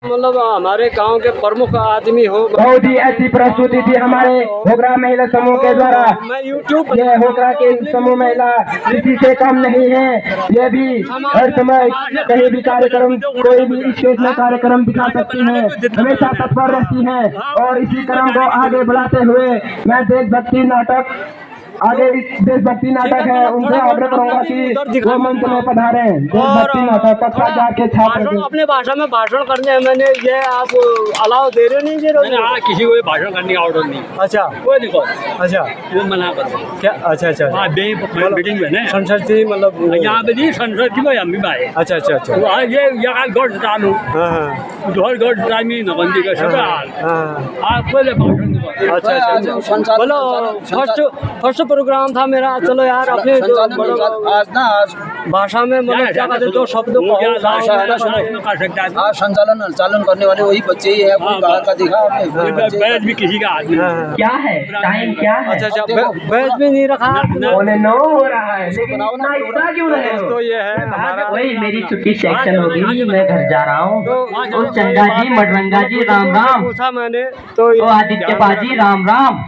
मतलब हमारे गांव के प्रमुख आदमी हो। बहुत ही अच्छी प्रस्तुति थी हमारे होकरा महिला समूह के द्वारा। मैं यूट्यूब ये होकरा के समूह महिला किसी से कम नहीं है। ये भी हर समय कहीं भी कार्यक्रम, कोई भी स्टेज में कार्यक्रम दिखा सकती है, हमेशा तत्पर रहती है। और इसी क्रम को आगे बढ़ाते हुए मैं देशभक्ति नाटक, आगे देशभक्ति नाटक है, उनसे ऑर्डर करूंगा कि वो मंच में पधारे। देशभक्ति नाटक कक्षा जाके छात्र अपने भाषा में भाषण करने हैं। मैंने ये आप अलाउ दे रहे नहीं दे रहे? हाँ, किसी को भाषण करने का ऑर्डर नहीं। अच्छा, कोई देखो, अच्छा वो मना कर क्या? अच्छा अच्छा मीटिंग में ना संसद थी, मतलब यहाँ पे नहीं संसद की हम भी भाई। अच्छा अच्छा अच्छा तो ये यहाँ गढ़ चालू हाँ गढ़ टाइमी नबंदी का सब आपको भाषण अच्छा अच्छा बोलो। फर्स्ट प्रोग्राम था मेरा। चलो यार, अपने आज भाषा में मतलब क्या कहते जो शब्द भाषा है ना, आज संचालन करने वाले वही बच्चे ही है। कोई बाहर का दिखा बैच भी किसी का आदमी क्या है, टाइम क्या है? अच्छा अच्छा बैच भी नहीं रखा। बोले नो हो रहा है, लेकिन इतना क्यों रहे हो? तो ये है हमारा। वही मेरी छुट्टी सेक्शन होगी, मैं घर जा रहा हूँ। तो चंदा जी, मडरंगा जी, राम राम। पूछा मैंने तो आदित्य बाजी, राम राम।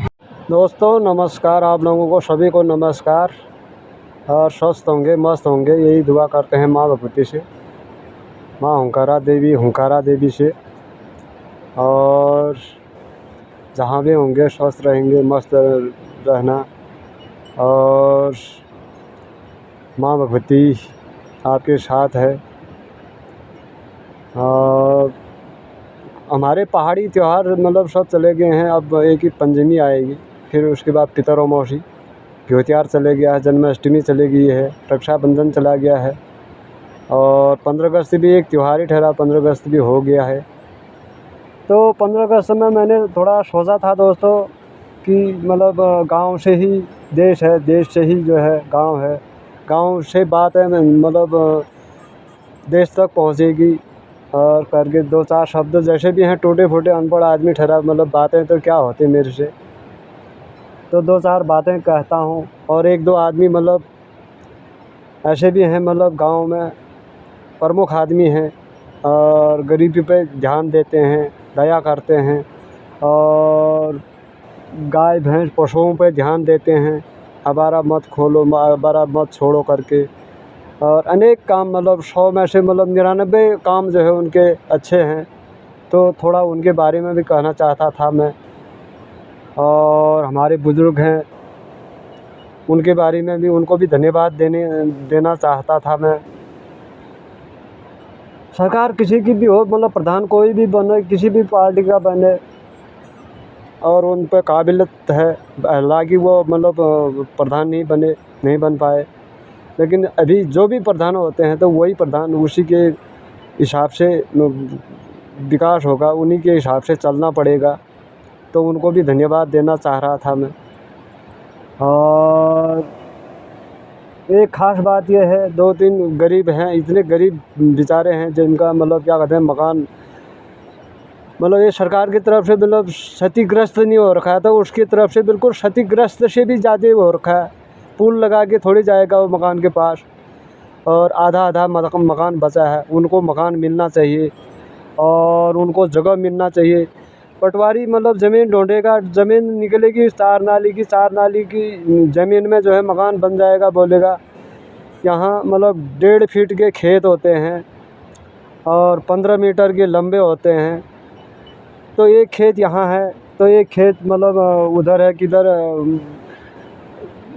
दोस्तों नमस्कार, आप लोगों को सभी को नमस्कार। और स्वस्थ होंगे, मस्त होंगे, यही दुआ करते हैं माँ भगवती से, माँ हुंकारा देवी से। और जहाँ भी होंगे स्वस्थ रहेंगे, मस्त रहना। और माँ भगवती आपके साथ है। और हमारे पहाड़ी त्यौहार मतलब सब चले गए हैं। अब एक ही पंचमी आएगी, फिर उसके बाद पितर अमावसी, घ्योत्यार चले गया है, जन्माष्टमी चली गई है, रक्षाबंधन चला गया है। और 15 अगस्त भी एक त्यौहार ही ठहरा, 15 अगस्त भी हो गया है। तो 15 अगस्त में मैंने थोड़ा सोचा था दोस्तों कि मतलब गांव से ही देश है, देश से ही जो है गांव है, गांव से बात है मतलब देश तक पहुंचेगी। और करके 2-4 शब्द जैसे भी हैं, टूटे फूटे अनपढ़ आदमी ठहरा, मतलब बातें तो क्या होती मेरे से, तो 2-4 बातें कहता हूँ। और 1-2 आदमी मतलब ऐसे भी हैं, मतलब गांव में प्रमुख आदमी हैं और गरीबी पे ध्यान देते हैं, दया करते हैं और गाय भैंस पशुओं पे ध्यान देते हैं। आवारा मत खोलो, आवारा मत छोड़ो करके। और अनेक काम, मतलब 100 में से मतलब 99 काम जो है उनके अच्छे हैं। तो थोड़ा उनके बारे में भी कहना चाहता था मैं। और हमारे बुज़ुर्ग हैं, उनके बारे में भी, उनको भी धन्यवाद देना चाहता था मैं। सरकार किसी की भी हो, मतलब प्रधान कोई भी बने, किसी भी पार्टी का बने, और उन पे काबिलियत है, हालांकि वो मतलब प्रधान नहीं बन पाए, लेकिन अभी जो भी प्रधान होते हैं तो वही प्रधान, उसी के हिसाब से विकास होगा, उन्हीं के हिसाब से चलना पड़ेगा। तो उनको भी धन्यवाद देना चाह रहा था मैं। और एक ख़ास बात यह है, 2-3 गरीब हैं, इतने गरीब बेचारे हैं जिनका मतलब क्या कहते हैं मकान, मतलब ये सरकार की तरफ से मतलब क्षतिग्रस्त नहीं हो रखा है, तो उसकी तरफ से बिल्कुल क्षतिग्रस्त से भी ज़्यादा हो रखा है। पुल लगा के थोड़ी जाएगा वो मकान के पास, और आधा मकान बचा है, उनको मकान मिलना चाहिए और उनको जगह मिलना चाहिए। पटवारी मतलब ज़मीन ढूंढेगा, ज़मीन निकलेगी 4 नाली की ज़मीन में जो है मकान बन जाएगा, बोलेगा। यहाँ मतलब 1.5 फीट के खेत होते हैं और 15 मीटर के लंबे होते हैं। तो एक खेत यहाँ है, तो एक खेत मतलब उधर है, किधर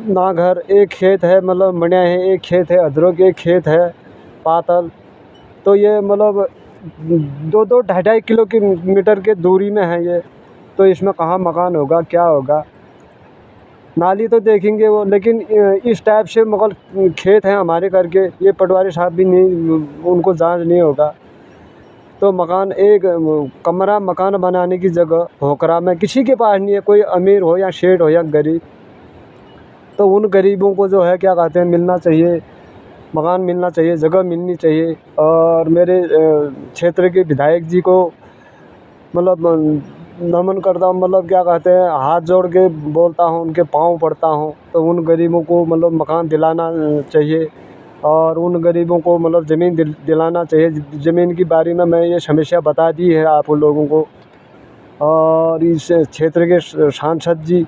नाघर, एक खेत है मतलब मणिया है, एक खेत है अदरक, एक खेत है पातल। तो ये मतलब 2-2 2.5 किलोमीटर के दूरी में है ये। तो इसमें कहाँ मकान होगा, क्या होगा? नाली तो देखेंगे वो, लेकिन इस टाइप से मतलब खेत हैं हमारे करके, ये पटवारी साहब भी नहीं, उनको जांच नहीं होगा। तो मकान, एक कमरा मकान बनाने की जगह होकरा में किसी के पास नहीं है, कोई अमीर हो या शेठ हो या गरीब। तो उन गरीबों को जो है क्या कहते हैं मिलना चाहिए, मकान मिलना चाहिए, जगह मिलनी चाहिए। और मेरे क्षेत्र के विधायक जी को मतलब नमन करता हूँ, मतलब क्या कहते हैं हाथ जोड़ के बोलता हूँ, उनके पाँव पड़ता हूँ। तो उन गरीबों को मतलब मकान दिलाना चाहिए और उन गरीबों को मतलब ज़मीन दिलाना चाहिए। ज़मीन की बारे में मैं ये समस्या बता दी है आप लोगों को। और इस क्षेत्र के सांसद जी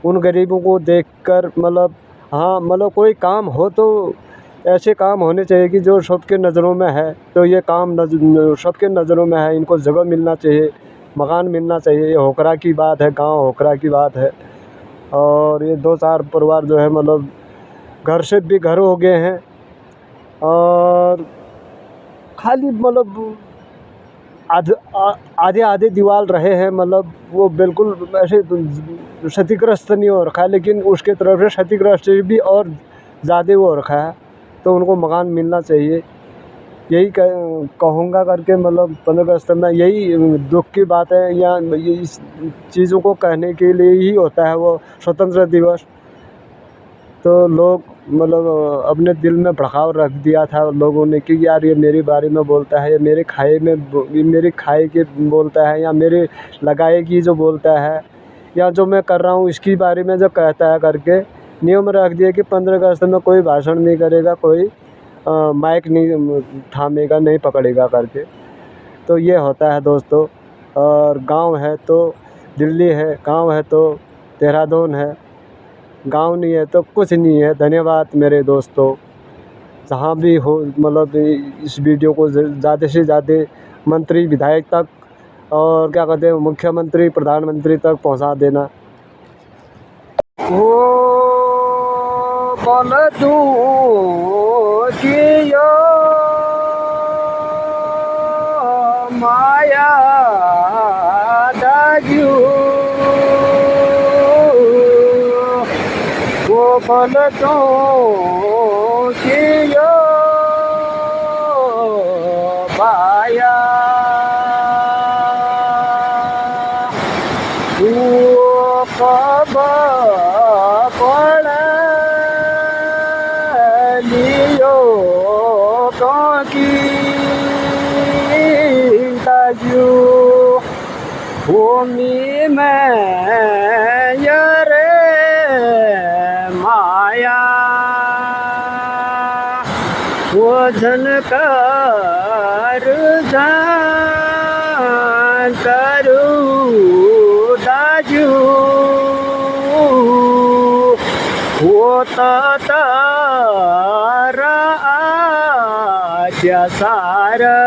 उन गरीबों को देखकर मतलब हाँ मतलब कोई काम हो तो ऐसे काम होने चाहिए कि जो सबके नज़रों में है, तो ये काम सबके नज़रों में है। इनको जगह मिलना चाहिए, मकान मिलना चाहिए। ये होकरा की बात है, गांव होकरा की बात है। और ये 2-4 परिवार जो है मतलब घर से बेघर हो गए हैं और खाली मतलब आधे आधे दीवार रहे हैं, मतलब वो बिल्कुल ऐसे क्षतिग्रस्त नहीं हो रखा है, लेकिन उसके तरफ से क्षतिग्रस्त भी और ज़्यादा वो हो रखा है। तो उनको मकान मिलना चाहिए, यही कहूँगा करके मतलब 15 अगस्त में यही दुख की बात है। या ये इस चीज़ों को कहने के लिए ही होता है वो स्वतंत्रता दिवस। तो लोग मतलब अपने दिल में भड़काव रख दिया था लोगों ने कि यार ये मेरे बारे में बोलता है, ये मेरे खाए के बोलता है, या मेरे लगाए की जो बोलता है, या जो मैं कर रहा हूँ इसकी बारे में जो कहता है करके नियम रख दिया कि 15 अगस्त में कोई भाषण नहीं करेगा, कोई माइक नहीं थामेगा, नहीं पकड़ेगा करके। तो ये होता है दोस्तों। और गांव है तो दिल्ली है, गांव है तो देहरादून है, गांव नहीं है तो कुछ नहीं है। धन्यवाद मेरे दोस्तों, जहाँ भी हो मतलब इस वीडियो को ज़्यादा से ज़्यादा मंत्री विधायक तक और क्या कहते हैं मुख्यमंत्री प्रधानमंत्री तक पहुँचा देना। वो बोल दूँ कि यो माया दाजू, वो बोल दूँ कि यो माया वो कब लियो की ताजू भूमि में यरे माया वो झनकार जान करू दाजू वो तारा आज्या सारा